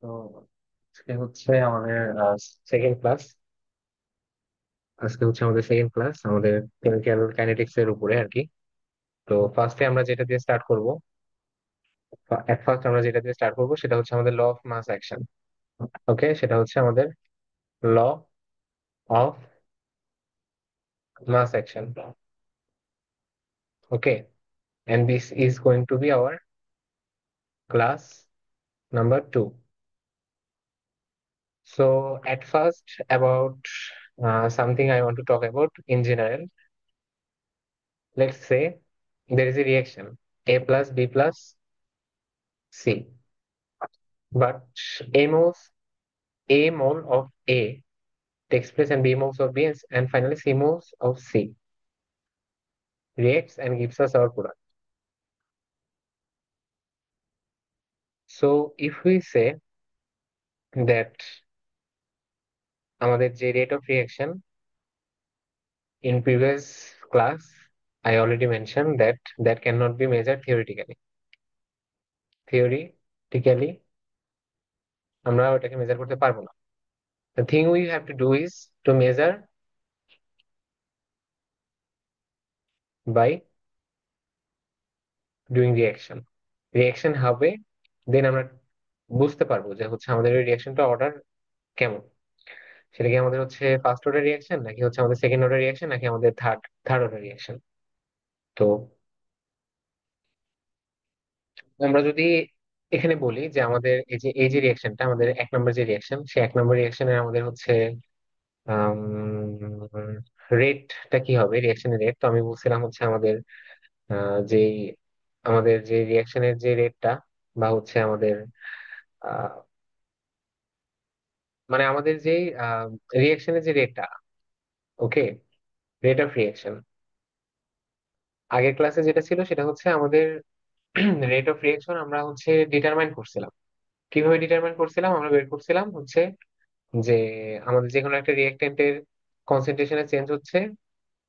তো আজকে হচ্ছে আমাদের সেকেন্ড ক্লাস। আমাদের কেমিক্যাল কাইনেটিক্স এর উপরে আর কি। তো ফার্স্টে আমরা যেটা দিয়ে স্টার্ট করব এট ফার্স্ট আমরা যেটা দিয়ে স্টার্ট করব সেটা হচ্ছে আমাদের ল অফ মাস অ্যাকশন। ওকে, সেটা হচ্ছে আমাদের law of mass action. Okay, and this is going to be our class number 2. So at first about something I want to talk about in general. Let's say there is a reaction A plus B plus C, but A moles A mole of A takes place and B moles of B and finally C moles of C reacts and gives us our product. So if we say that আমাদের যে rate of reaction in previous class, I already mentioned that that cannot be measured theoretically. Theoretically আমরা ওটাকে measure করতে পারবো না. The thing we have to do is to measure by doing reaction. Reaction হবে, দেন আমরা বুঝতে পারবো যে হচ্ছে আমাদের ওই রিয়াকশনটা অর্ডার কেমন। সেটা কি আমাদের হচ্ছে ফার্স্ট অর্ডার রিয়াকশন, নাকি হচ্ছে আমাদের সেকেন্ড অর্ডার রিয়াকশন, নাকি আমাদের থার্ড থার্ড অর্ডার রিয়াকশন। তো আমরা যদি এখানে বলি যে আমাদের এই যে রিয়াকশনটা, আমাদের এক নম্বর যে রিয়াকশন, সে এক নম্বর রিয়াকশনের আমাদের হচ্ছে রেটটা কি হবে, রিয়াকশনের রেট। তো আমি বলছিলাম হচ্ছে আমাদের যে আমাদের যে রিয়াকশনের যে রেটটা বা হচ্ছে আমাদের আহ, মানে আমাদের যে রিয়াকশনের যে রেটটা, ওকে, রেট অফ রিয়াকশন। আগের ক্লাসে যেটা ছিল সেটা হচ্ছে আমাদের রেট অফ রিয়াকশন আমরা হচ্ছে ডিটারমাইন করছিলাম। কিভাবে ডিটারমাইন করছিলাম, আমরা বের করছিলাম হচ্ছে যে আমাদের যে কোনো একটা রিয়েক্টেন্টের কনসেন্ট্রেশনে চেঞ্জ হচ্ছে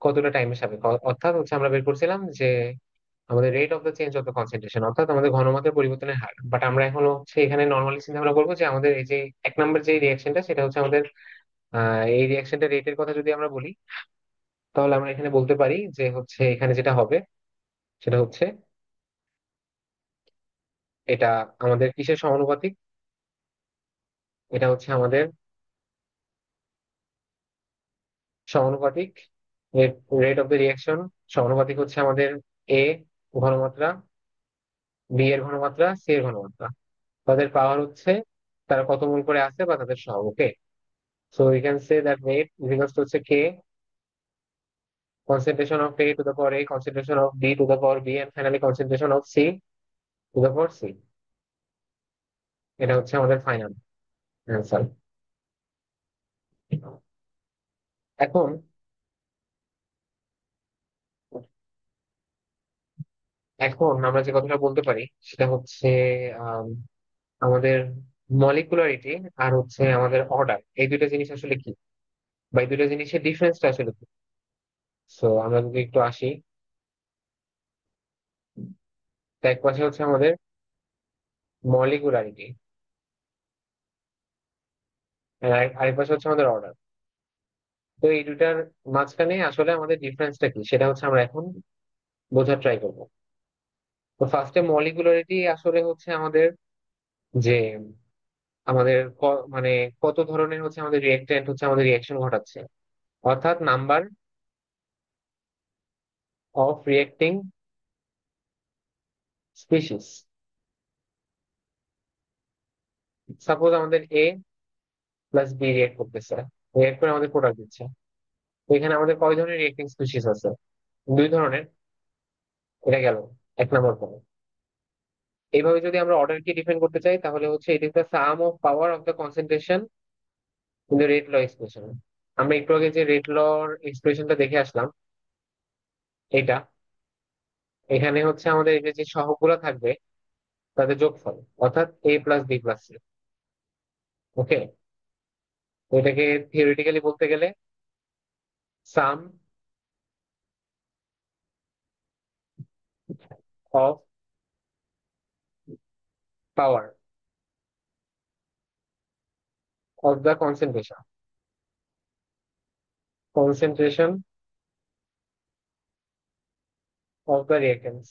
কতটা টাইমের সাপেক্ষে। অর্থাৎ হচ্ছে আমরা বের করছিলাম যে আমাদের rate of the change of the concentration, অর্থাৎ আমাদের ঘনমাত্রার পরিবর্তনের হার। বাট আমরা এখন হচ্ছে এখানে নর্মালি চিন্তা ভাবনা করবো যে আমাদের এই যে এক নম্বর যে রিয়াকশনটা সেটা হচ্ছে আমাদের এই রিয়াকশনটা রেটের কথা যদি আমরা বলি, তাহলে আমরা এখানে বলতে পারি যে হচ্ছে এখানে যেটা হবে সেটা হচ্ছে এটা আমাদের কিসের সমানুপাতিক, এটা হচ্ছে আমাদের সমানুপাতিক rate rate of the reaction সমানুপাতিক হচ্ছে আমাদের এ ঘনমাত্রা, বি এর ঘনমাত্রা, সি এর ঘনমাত্রা। তাদের পাওয়ার হচ্ছে তারা কত মোল করে আছে বা তাদের সহগ। Okay, so we can say that rate equals to হচ্ছে k concentration of A to the power A, concentration of B to the power B, and finally concentration of C to the power C. এটা হচ্ছে আমাদের final answer. এখন এখন আমরা যে কথাটা বলতে পারি সেটা হচ্ছে আম, আমাদের মলিকুলারিটি আর হচ্ছে আমাদের অর্ডার, এই দুইটা জিনিস আসলে কি, বা এই দুইটা জিনিসের ডিফারেন্সটা আসলে কি। সো আমরা যদি একটু আসি, তো এক পাশে হচ্ছে আমাদের মলিকুলারিটি আর আরেক পাশে হচ্ছে আমাদের অর্ডার। তো এই দুইটার মাঝখানে আসলে আমাদের ডিফারেন্সটা কি সেটা হচ্ছে আমরা এখন বোঝার ট্রাই করবো। তো ফার্স্টে মলিকুলারিটি আসলে হচ্ছে আমাদের যে আমাদের মানে কত ধরনের হচ্ছে আমাদের রিয়েক্টেন্ট হচ্ছে আমাদের রিয়াকশন ঘটাচ্ছে, অর্থাৎ নাম্বার অফ রিয়েক্টিং স্পিসিস। সাপোজ আমাদের এ প্লাস বি রিয়েক্ট করতেছে, রিয়েক্ট করে আমাদের প্রোডাক্ট দিচ্ছে। তো এখানে আমাদের কয় ধরনের রিয়েক্টিং স্পিসিস আছে, দুই ধরনের। এটা গেল এক নম্বর পয়েন্ট। এইভাবে যদি আমরা অর্ডারকে ডিফাইন করতে চাই তাহলে হচ্ছে it is the sum of power of the concentration in the rate law expression. আমরা একটু আগে যে রেট লর এক্সপ্রেশনটা দেখে আসলাম, এটা এখানে হচ্ছে আমাদের এই যে সহগগুলো থাকবে তাদের যোগফল, অর্থাৎ a plus b plus c. Okay, তো এটাকে থিওরিটিক্যালি বলতে গেলে sum of power of the concentration, concentration of the reactants.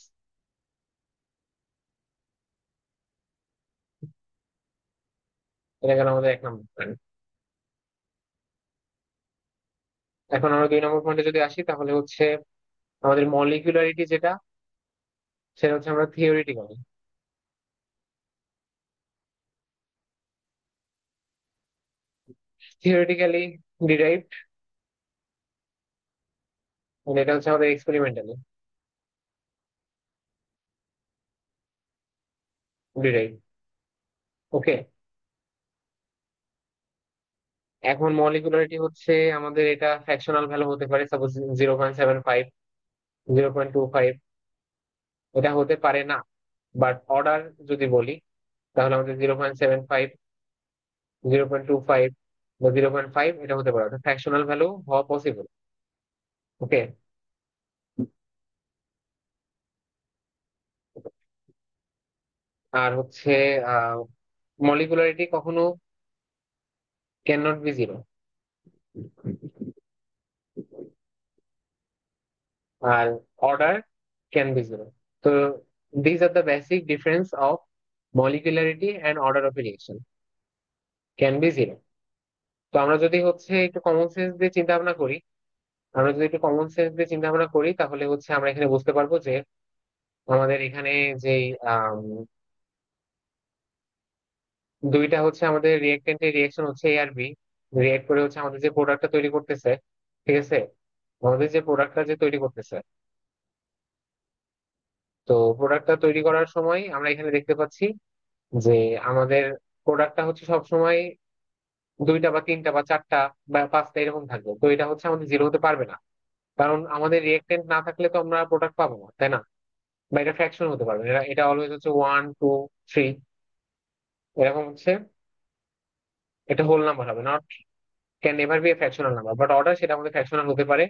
এটা গেল আমাদের 1 নম্বর পয়েন্ট। এখন আমরা 2 নম্বর পয়েন্টে যদি আসি তাহলে হচ্ছে আমাদের মলিকুলারিটি যেটা, সেটা হচ্ছে আমরা থিওরিটিক্যালি, থিওরিটিক্যালি ডিরাইভড, এটা হচ্ছে আমাদের এক্সপেরিমেন্টালি ডিরাইভড। ওকে, এখন মলিকুলারিটি হচ্ছে আমাদের এটা ফ্র্যাকশনাল ভ্যালু হতে পারে, সাপোজ 0.75, 0.25, এটা হতে পারে না। বাট অর্ডার যদি বলি তাহলে আমাদের 0.75, 0.25 বা 0.5 এটা হতে পারে, ফ্র্যাকশনাল ভ্যালু হওয়া পসিবল। ওকে, আর হচ্ছে আহ মলিকুলারিটি কখনো ক্যান নট বি জিরো, আর অর্ডার ক্যান বি জিরো। তো this are the basic difference of molecularity and order of reaction, can be zero. তো আমরা যদি হচ্ছে একটু কমন সেন্স দিয়ে চিন্তা ভাবনা করি, আমরা যদি একটু কমন সেন্স দিয়ে চিন্তা ভাবনা করি তাহলে হচ্ছে আমরা এখানে বুঝতে পারবো যে আমাদের এখানে যেই দুইটা হচ্ছে আমাদের রিয়েক্টেন্টের রিয়েকশন হচ্ছে এ আর বি, রিয়েক্ট করে হচ্ছে আমাদের যে প্রোডাক্টটা তৈরি করতেছে, ঠিক আছে, আমাদের যে প্রোডাক্টটা যে তৈরি করতেছে, তো প্রোডাক্টটা তৈরি করার সময় আমরা এখানে দেখতে পাচ্ছি যে আমাদের প্রোডাক্টটা হচ্ছে সব সময় দুইটা বা তিনটা বা চারটা বা পাঁচটা এরকম থাকবে, তো এটা হচ্ছে আমাদের জিরো হতে পারবে না, কারণ আমাদের রিয়েক্টেন্ট না থাকলে তো আমরা প্রোডাক্ট পাবো না, তাই না? বা এটা ফ্র্যাকশন হতে পারবে না, এটা এটা অলওয়েজ হচ্ছে 1 2 3 এরকম হচ্ছে, এটা হোল নাম্বার হবে, not can never B A fractional number. But order সেটা আমাদের ফ্র্যাকশনাল হতে পারে,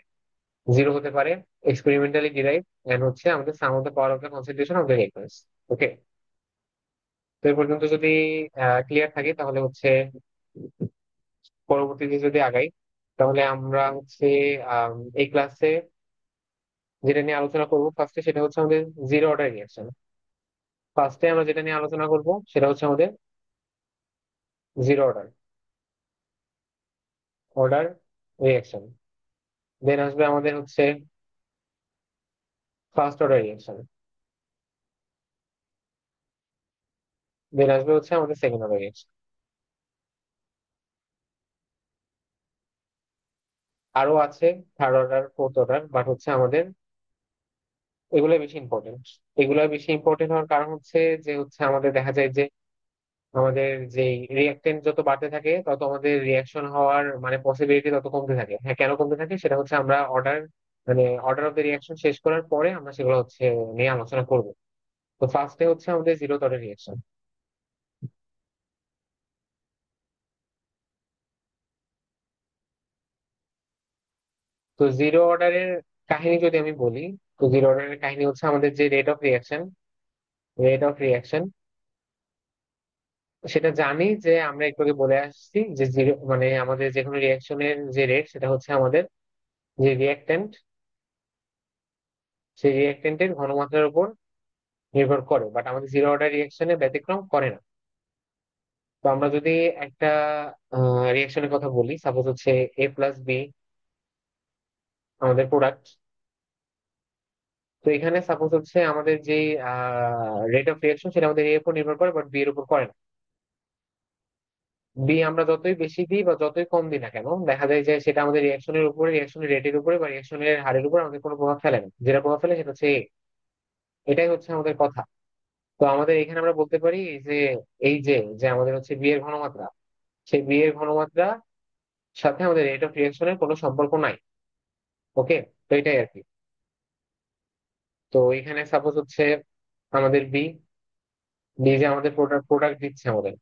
জিরো হতে পারে, এক্সপেরিমেন্টালি ডিরাইভ, এন্ড হচ্ছে আমাদের sum of the power of the concentration of the reactants. Okay, তো এই পর্যন্ত যদি ক্লিয়ার থাকে তাহলে হচ্ছে পরবর্তীতে যদি আগাই তাহলে আমরা হচ্ছে এই ক্লাসে যেটা নিয়ে আলোচনা করব ফার্স্টে সেটা হচ্ছে আমাদের জিরো অর্ডার রিয়াকশন। ফার্স্টে আমরা যেটা নিয়ে আলোচনা করব সেটা হচ্ছে আমাদের জিরো অর্ডার অর্ডার রিয়াকশন। দেন আসবে আমাদের হচ্ছে ফার্স্ট অর্ডার রিয়াকশন। দেন আসবে হচ্ছে আমাদের সেকেন্ড অর্ডার রিয়াকশন। আরো আছে third order, fourth order, but হচ্ছে আমাদের এগুলো বেশি ইম্পর্টেন্ট। এগুলো বেশি ইম্পর্টেন্ট হওয়ার কারণ হচ্ছে যে হচ্ছে আমাদের দেখা যায় যে আমাদের যে রিয়াক্টেন্ট যত বাড়তে থাকে তত আমাদের রিয়াকশন হওয়ার মানে পসিবিলিটি তত কমতে থাকে। হ্যাঁ, কেন কমতে থাকে সেটা হচ্ছে আমরা অর্ডার মানে অর্ডার অফ দ্য রিয়াকশন শেষ করার পরে আমরা সেগুলো হচ্ছে নিয়ে আলোচনা করব। তো ফার্স্টে হচ্ছে আমাদের জিরো অর্ডার রিয়াকশন। তো জিরো অর্ডারের কাহিনী যদি আমি বলি, তো জিরো অর্ডারের কাহিনী হচ্ছে আমাদের যে রেট অফ রিয়াকশন সেটা জানি যে আমরা একটু আগে বলে আসছি যে জিরো মানে আমাদের যে কোনো রিয়াকশনের যে রেট সেটা হচ্ছে আমাদের যে রিয়াক্টেন্ট, সেই রিয়াক্টেন্টের ঘনমাত্রার উপর নির্ভর করে, বাট আমাদের জিরো অর্ডার রিয়াকশনে ব্যতিক্রম করে না। তো আমরা যদি একটা রিয়াকশনের কথা বলি, সাপোজ হচ্ছে A+B আমাদের প্রোডাক্ট, তো এখানে সাপোজ হচ্ছে আমাদের যে রেট অফ রিয়াকশন সেটা আমাদের এর উপর নির্ভর করে বাট বি এর উপর করে না। বি আমরা যতই বেশি দিই বা যতই কম দিই না কেন দেখা যায় যে সেটা আমাদের রিয়াকশনের উপরে, রিয়াকশনের রেটের উপরে বা রিয়াকশনের হারের উপর আমাদের কোনো প্রভাব ফেলে না, যেটা প্রভাব ফেলে সেটা হচ্ছে A। এটাই হচ্ছে আমাদের কথা। তো আমাদের এখানে আমরা বলতে পারি যে এই যে যে আমাদের হচ্ছে বি এর ঘনমাত্রা, সেই বি এর ঘনমাত্রা সাথে আমাদের রেট অফ রিয়াকশনের কোনো সম্পর্ক নাই। ওকে, তো এটাই আর কি। তো এখানে সাপোজ হচ্ছে আমাদের বি, বি যে আমাদের প্রোডাক্ট প্রোডাক্ট দিচ্ছে আমাদের,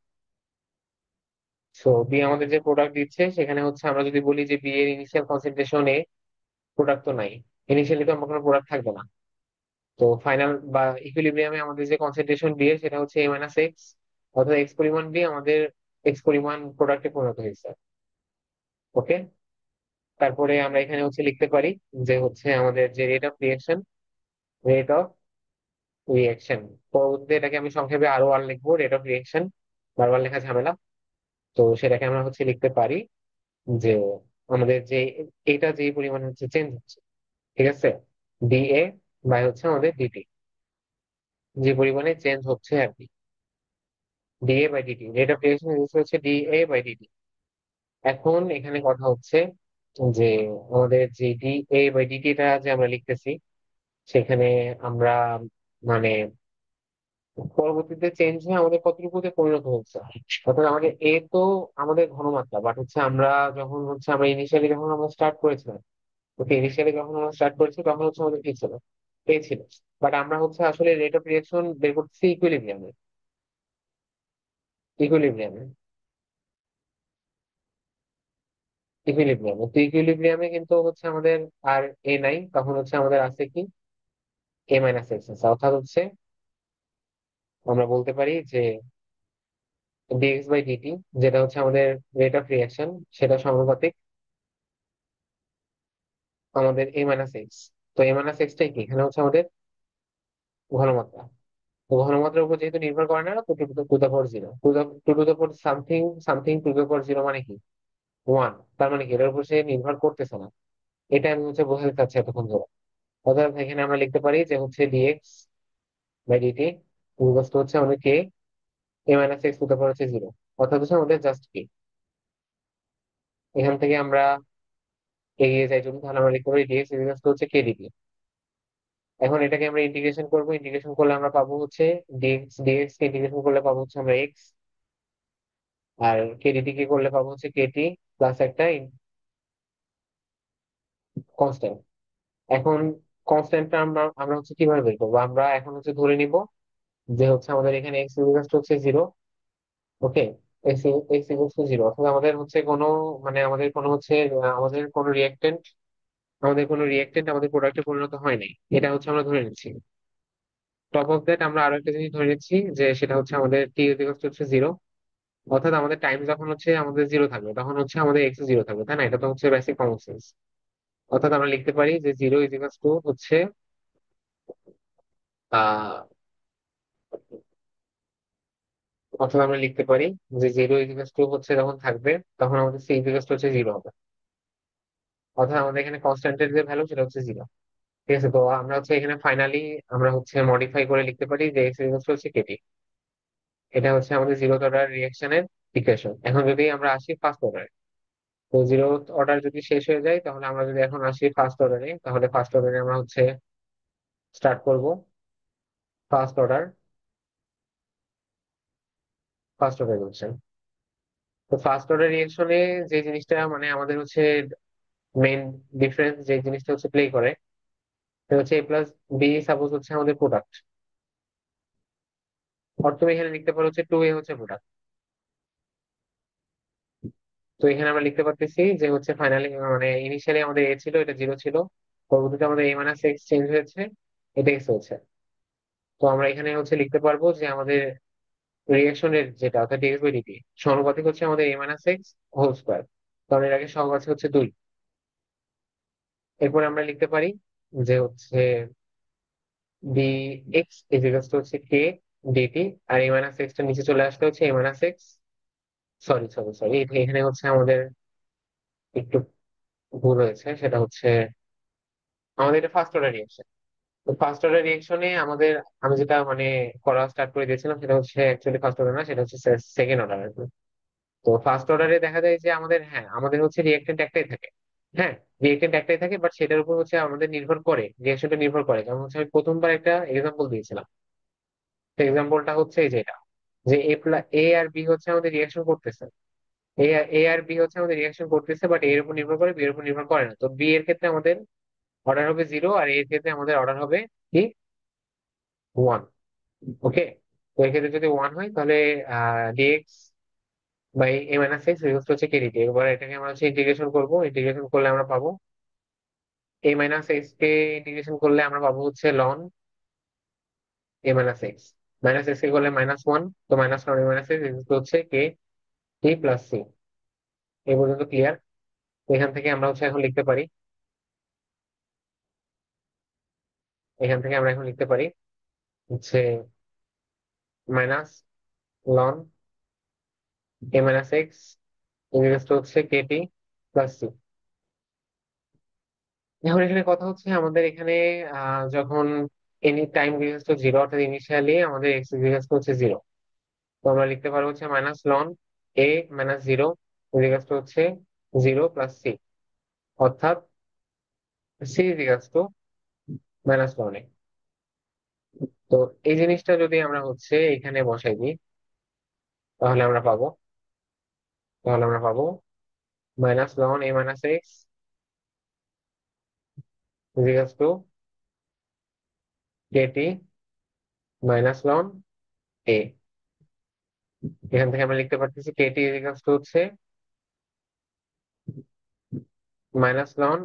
সো বি আমাদের যে প্রোডাক্ট দিচ্ছে সেখানে হচ্ছে আমরা যদি বলি যে বি এর ইনিশিয়াল কনসেন্ট্রেশন এ, প্রোডাক্ট তো নাই, ইনিশিয়ালি তো আমার কোনো প্রোডাক্ট থাকবে না। তো ফাইনাল বা ইকুইলিব্রিয়ামে আমাদের যে কনসেন্ট্রেশন বি এর সেটা হচ্ছে A - X, অর্থাৎ এক্স পরিমাণ বি আমাদের এক্স পরিমাণ প্রোডাক্টে পরিণত হয়েছে। ওকে, তারপরে আমরা এখানে হচ্ছে লিখতে পারি যে হচ্ছে আমাদের যে রেট অফ রিয়েকশন। পরবর্তীতে এটাকে আমি সংক্ষেপে আরো আর লিখবো, রেট অফ রিয়েকশন, বারবার লেখা ঝামেলা। তো সেটাকে আমরা হচ্ছে লিখতে পারি যে আমাদের যে এটা যে পরিমাণ হচ্ছে চেঞ্জ হচ্ছে, ঠিক আছে, ডিএ বাই হচ্ছে আমাদের ডিটি, যে পরিমাণে চেঞ্জ হচ্ছে আর কি, dA by dt, rate of reaction হচ্ছে ডিএ বাই ডিটি। এখন এখানে কথা হচ্ছে যে আমাদের যে ডিএ বাই ডিটিটা যে আমরা লিখতেছি, সেখানে আমরা মানে পরবর্তীতে চেঞ্জ হয়ে আমাদের কতটুকুতে পরিণত হচ্ছে। অর্থাৎ আমাদের এ তো আমাদের ঘনমাত্রা, বাট হচ্ছে আমরা যখন হচ্ছে আমরা ইনিশিয়ালি যখন আমরা স্টার্ট করেছিলাম, ওকে, ইনিশিয়ালি যখন আমরা স্টার্ট করেছি তখন হচ্ছে আমাদের কি ছিল, এ ছিল। বাট আমরা হচ্ছে আসলে রেট অফ রিয়েকশন বের করতেছি ইকুইলিব্রিয়ামে, ইকুইলিব্রিয়ামে ইকুইলিব্রিয়ামে তো ইকুইলিব্রিয়ামে কিন্তু হচ্ছে আমাদের আর এ নাই, তখন হচ্ছে আমাদের আছে কি, এ মাইনাস এক্স আছে। অর্থাৎ হচ্ছে আমরা বলতে পারি যে ডিএক্স বাই ডিটি, যেটা হচ্ছে আমাদের রেট অফ রিয়াকশন, সেটা সমানুপাতিক আমাদের এ মাইনাস এক্স। তো এ মাইনাস এক্সটাই কি, এখানে হচ্ছে আমাদের ঘনমাত্রা। তো ঘনমাত্রার উপর যেহেতু নির্ভর করে না, তো to the power zero, two to the power something something to the power zero মানে কি, ওয়ান। তার মানে কি এটার উপর সে নির্ভর করতেছে না। এটা আমি হচ্ছে বোঝাতে চাচ্ছি এতক্ষণ ধরে। অর্থাৎ এখানে আমরা লিখতে পারি যে হচ্ছে ডিএক্স বাই ডিটি হচ্ছে আমাদের কে, এ মাইনাস এক্স টু দা পাওয়ার হচ্ছে জিরো। অর্থাৎ হচ্ছে আমাদের জাস্ট কি, এখান থেকে আমরা এগিয়ে যাই যদি, তাহলে আমরা লিখতে পারি ডিএক্স ইকুয়াল টু হচ্ছে কে ডিটি। এখন এটাকে আমরা ইন্টিগ্রেশন করবো, ইন্টিগ্রেশন করলে আমরা পাবো হচ্ছে ডিএক্স, ডিএক্স কে ইন্টিগ্রেশন করলে পাবো হচ্ছে আমরা এক্স, আর কেডিটি কে করলে পাবো হচ্ছে কেটি প্লাস একটা কনস্ট্যান্ট। এখন কনস্ট্যান্টটা আমরা আমরা হচ্ছে কিভাবে বের করবো, আমরা এখন হচ্ছে ধরে নিব যে হচ্ছে আমাদের এখানে এক্স ইকুয়াল টু হচ্ছে zero. Okay, x x equal to zero, অথবা আমাদের হচ্ছে কোনো মানে আমাদের কোনো হচ্ছে আমাদের কোনো রিয়েক্টেন্ট, আমাদের প্রোডাক্টে পরিণত হয় নাই, এটা হচ্ছে আমরা ধরে নিচ্ছি। টপ অফ দ্যাট আমরা আরো একটা জিনিস ধরে নিচ্ছি, যে সেটা হচ্ছে আমাদের টি ইকুয়াল টু হচ্ছে জিরো। অর্থাৎ আমাদের টাইম যখন হচ্ছে আমাদের জিরো থাকবে, তখন হচ্ছে আমাদের এক্স জিরো থাকবে, তাই না? এটা তো হচ্ছে বেসিক কমন সেন্স। অর্থাৎ আমরা লিখতে পারি যে জিরো ইজিকালস টু হচ্ছে আহ অর্থাৎ আমরা লিখতে পারি যে জিরো ইজিকালস টু হচ্ছে যখন থাকবে, তখন আমাদের সি ইজিকালস টু হচ্ছে জিরো হবে। অর্থাৎ আমাদের এখানে কনস্ট্যান্টের যে ভ্যালু সেটা হচ্ছে জিরো। ঠিক আছে, তো আমরা হচ্ছে এখানে ফাইনালি আমরা হচ্ছে মডিফাই করে লিখতে পারি যে এক্স ইজিকালস টু হচ্ছে কেটি। এটা হচ্ছে আমাদের জিরো অর্ডার রিঅ্যাকশনের ইকুয়েশন। এখন যদি আমরা আসি ফার্স্ট অর্ডারে, তো জিরো অর্ডার যদি শেষ হয়ে যায়, তাহলে আমরা যদি এখন আসি ফার্স্ট অর্ডারে, তাহলে ফার্স্ট অর্ডারে আমরা হচ্ছে স্টার্ট করব। First order, first order reaction. তো ফার্স্ট অর্ডার রিঅ্যাকশনে যে জিনিসটা মানে আমাদের হচ্ছে মেইন ডিফারেন্স, যে জিনিসটা হচ্ছে প্লে করে, সেটা হচ্ছে এ প্লাস বি সাপোজ হচ্ছে আমাদের প্রোডাক্ট, আর তুমি এখানে লিখতে পারো হচ্ছে টু এ হচ্ছে প্রোডাক্ট। তো এখানে আমরা লিখতে পারতেছি যে হচ্ছে ফাইনালি মানে ইনিশিয়ালি আমাদের এ ছিল, এটা জিরো ছিল, পরবর্তীতে আমাদের এ মাইনাস এক্স চেঞ্জ হয়েছে, এটা এক্স হচ্ছে। তো আমরা এখানে হচ্ছে লিখতে পারবো যে আমাদের রিঅ্যাকশনের যেটা অর্থাৎ ডিএক্স বাই ডিটি সমানুপাতিক হচ্ছে আমাদের এ মাইনাস এক্স হোল স্কোয়ার, কারণ এর আগে সহগ আছে হচ্ছে দুই। এরপরে আমরা লিখতে পারি যে হচ্ছে ডি এক্স ইজিকালস টু হচ্ছে কে ডিটি, আর এ মাইনাস এক্স টা নিচে চলে আসলে হচ্ছে এ মাইনাস এক্স, সরি এখানে হচ্ছে আমাদের একটু ভুল হয়েছে, সেটা হচ্ছে আমাদের এটা ফার্স্ট অর্ডার রিঅ্যাকশন। তো ফার্স্ট অর্ডার রিঅ্যাকশনে আমাদের আমি যেটা মানে করা স্টার্ট করে দিয়েছিলাম, সেটা হচ্ছে অ্যাকচুয়ালি ফার্স্ট অর্ডার না, সেটা হচ্ছে সেকেন্ড অর্ডার। তো ফার্স্ট অর্ডারে দেখা যায় যে আমাদের, হ্যাঁ, আমাদের হচ্ছে রিঅ্যাকটেন্ট একটাই থাকে। হ্যাঁ, রিঅ্যাকটেন্ট একটাই থাকে, বাট সেটার উপর হচ্ছে আমাদের নির্ভর করে, রিঅ্যাকশনটা নির্ভর করে। যেমন হচ্ছে আমি প্রথমবার একটা এক্সাম্পল দিয়েছিলাম, এক্সাম্পলটা হচ্ছে এই যেটা, যে এ আর বি হচ্ছে আমাদের রিঅ্যাকশন করতেছে, এ আর বি হচ্ছে আমাদের রিঅ্যাকশন করতেছে, বাট এর উপর নির্ভর করে, বি এর উপর নির্ভর করে না। তো বি এর ক্ষেত্রে আমাদের অর্ডার হবে জিরো, আর এর ক্ষেত্রে আমাদের অর্ডার হবে কি, ওয়ান। ওকে, তো এক্ষেত্রে যদি ওয়ান হয়, তাহলে dx by a minus x হচ্ছে কেডিটি। এবার এটাকে আমরা হচ্ছে ইন্টিগ্রেশন করবো, ইন্টিগ্রেশন করলে আমরা পাবো এ মাইনাস এক্স কে ইন্টিগ্রেশন করলে আমরা পাবো হচ্ছে ln a minus x, minus x কে করলে মাইনাস ওয়ান, তো মাইনাস ওয়ান এ মাইনাস এক্স হচ্ছে কে টি প্লাস সি। এই পর্যন্ত ক্লিয়ার? এখান থেকে আমরা হচ্ছে এখন লিখতে পারি, এখান থেকে আমরা এখন লিখতে পারি হচ্ছে minus loan a minus x equals to হচ্ছে কেটি প্লাস সি। এখন এখানে কথা হচ্ছে আমাদের এখানে যখন any time equals to zero, অর্থাৎ ইনিশিয়ালি আমাদের এক্স ইকুয়ালস টু হচ্ছে জিরো, তো আমরা লিখতে পারবো হচ্ছে minus loan a minus zero equals to হচ্ছে জিরো প্লাস সি, অর্থাৎ C equals to minus loan a. তো এই জিনিসটা যদি আমরা হচ্ছে এখানে বসাই দিই, তাহলে আমরা পাবো, তাহলে আমরা পাবো minus loan a minus x equals to k t minus loan a. এখান থেকে আমরা লিখতে পারতেছি কেটি ইকুয়ালস টু হচ্ছে minus loan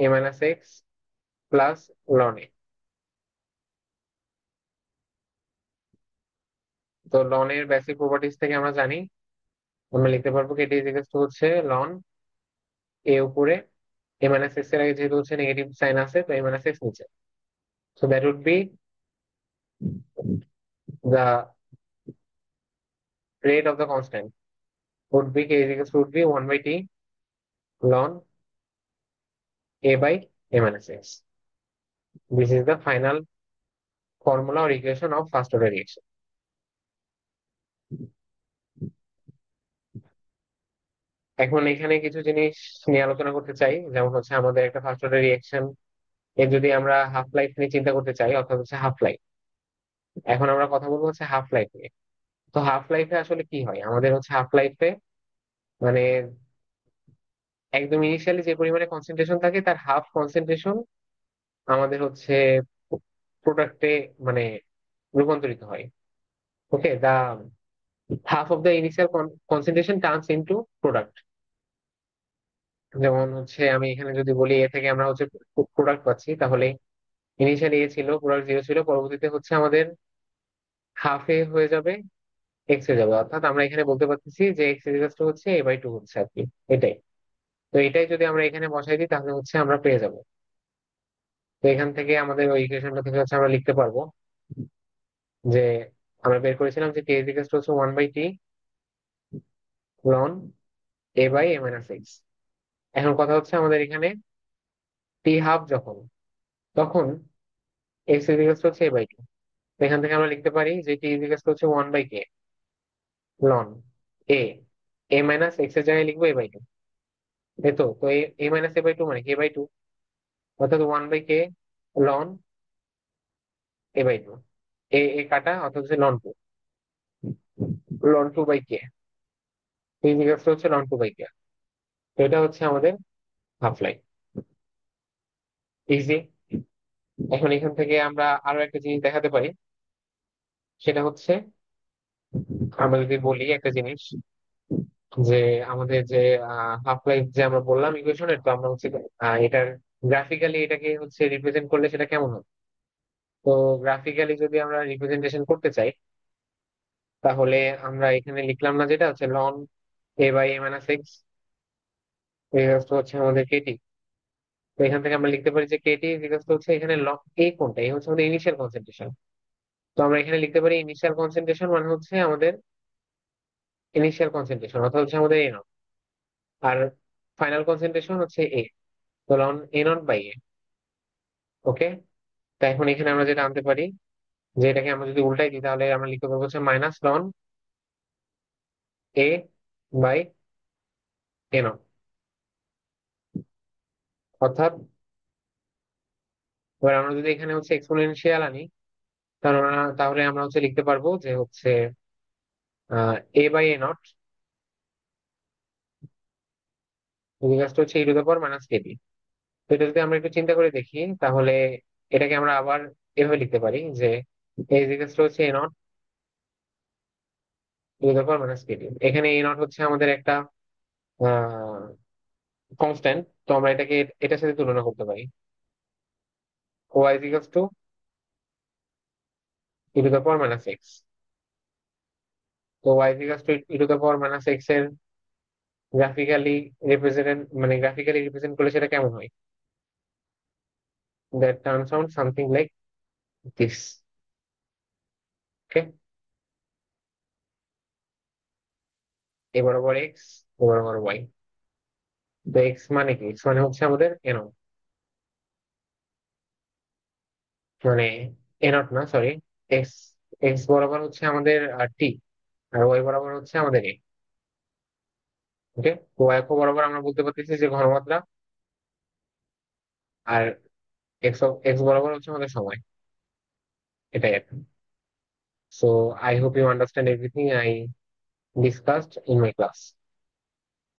a minus x plus ln a. তো লন এর বেসিক প্রপার্টিজ থেকে আমরা জানি, আমরা লিখতে পারবো কেটি ইকুয়ালস টু হচ্ছে লন এ উপরে, এ মাইনাস এক্স এর আগে যেহেতু হচ্ছে নেগেটিভ সাইন আছে, তো এ মাইনাস এক্স নিচে। So that would be the rate of the constant would be k is equals to would be 1 by t ln a by a minus x. This is the final formula or equation of first order reaction. এখন এখানে কিছু জিনিস নিয়ে আলোচনা করতে চাই, যেমন হচ্ছে আমাদের একটা ফার্স্ট অর্ডার রিয়েকশন এর যদি আমরা হাফ লাইফ নিয়ে চিন্তা করতে চাই, অর্থাৎ হচ্ছে হাফ লাইফ। এখন আমরা কথা বলবো হচ্ছে হাফ লাইফ নিয়ে। তো হাফ লাইফে আসলে কি হয় আমাদের হচ্ছে হাফ লাইফে, মানে একদম ইনিশিয়ালি যে পরিমাণে কনসেন্ট্রেশন থাকে তার হাফ কনসেন্ট্রেশন আমাদের হচ্ছে প্রোডাক্টে মানে রূপান্তরিত হয়। Okay, the half of the initial concentration turns into product. যেমন হচ্ছে আমি এখানে যদি বলি এ থেকে আমরা হচ্ছে প্রোডাক্ট পাচ্ছি, তাহলে ইনিশিয়ালি এ ছিল, প্রোডাক্ট জিরো ছিল, পরবর্তীতে হচ্ছে আমাদের হাফ এ হয়ে যাবে, এক্স হয়ে যাবে, অর্থাৎ আমরা এখানে বলতে পারতেছি যে এক্স ইকুয়ালস টু হচ্ছে এ বাই টু হচ্ছে আর কি, এটাই। তো এটাই যদি আমরা এখানে বসাই দিই তাহলে হচ্ছে আমরা পেয়ে যাবো। তো এখান থেকে আমাদের ওই ইকুয়েশনটা থেকে হচ্ছে আমরা লিখতে পারবো যে আমরা বের করেছিলাম যে কে ইকুয়ালস টু হচ্ছে one by t ln A by a minus x. এখন কথা হচ্ছে আমাদের এখানে টি হাফ যখন, তখন এক্স ইকুয়ালস টু হচ্ছে এ বাই টু। এখান থেকে আমরা লিখতে পারি যে টি ইকুয়ালস টু হচ্ছে one by k ln a, a minus x এর জায়গায় লিখবো এ বাই টু। এই তো তো a minus a by two মানে কে বাই টু, অর্থাৎ one by k ln A by two. A a কাটা, অর্থাৎ হচ্ছে ln two, ln two by k. T equals to হচ্ছে লন টু বাই কে। তো এটা হচ্ছে আমাদের হাফ লাইফ। ইজি। এখন এখান থেকে আমরা আরো একটা জিনিস দেখাতে পারি, সেটা হচ্ছে আমরা যদি বলি একটা জিনিস যে আমাদের যে হাফ লাইফ যে আমরা বললাম ইকুয়েশনের, তো আমরা হচ্ছে এটার গ্রাফিক্যালি এটাকে হচ্ছে রিপ্রেজেন্ট করলে সেটা কেমন হবে। তো গ্রাফিক্যালি যদি আমরা রিপ্রেজেন্টেশন করতে চাই, তাহলে আমরা এখানে লিখলাম না যেটা হচ্ছে ln A by a minus x হচ্ছে আমাদের কেটি। তো এখান থেকে আমরা লিখতে পারি যে কেটি হচ্ছে এখানে লন এ কোনটা, এই হচ্ছে আমাদের ইনিশিয়াল কনসেন্ট্রেশন। তো আমরা এখানে লিখতে পারি ইনিশিয়াল কনসেন্ট্রেশন মানে হচ্ছে আমাদের ইনিশিয়াল কনসেন্ট্রেশন, অর্থাৎ হচ্ছে আমাদের এ নট। আর ফাইনাল কনসেন্ট্রেশন হচ্ছে এ, তো লন এ নট বাই এ। ওকে। তা এখন এখানে আমরা যেটা আনতে পারি, যে এটাকে আমরা যদি উল্টাই দিই তাহলে আমরা লিখতে পারবো হচ্ছে minus loan A by A naught. অর্থাৎ এবার আমরা যদি এখানে হচ্ছে এক্সপোনেনশিয়াল আনি, তাহলে আমরা হচ্ছে লিখতে পারবো যে হচ্ছে এ বাই এ নট হচ্ছে e to the power minus k t. তো এটা যদি আমরা একটু চিন্তা করে দেখি, তাহলে এটাকে আমরা আবার এভাবে লিখতে পারি যে এ হচ্ছে a naught e to the power minus k t. এখানে এ নট হচ্ছে আমাদের একটা কনস্ট্যান্ট, তো আমরা এটাকে এটার সাথে তুলনা করতে পারি, y equals to e to the power minus x. তো y equal to e to the power minus x এর গ্রাফিক্যালি রিপ্রেজেন্ট করলে সেটা কেমন হয়? That turns out something like this. Okay, এ বরাবর এক্স, ও বরাবর ওয়াই। তো এক্স মানে কি? এক্স মানে হচ্ছে আমাদের এন, মানে এ নট না, সরি। এক্স, এক্স বরাবর হচ্ছে আমাদের টি, আর ওয়াই বরাবর হচ্ছে আমাদের এ। ওকে, ওয়াই অক্ষ বরাবর আমরা বলতে পারতেছি যে ঘনমাত্রা, আর এক্স, এক্স বরাবর হচ্ছে আমাদের সময়। এটাই আর কি। So I hope you understand everything I discussed in my class.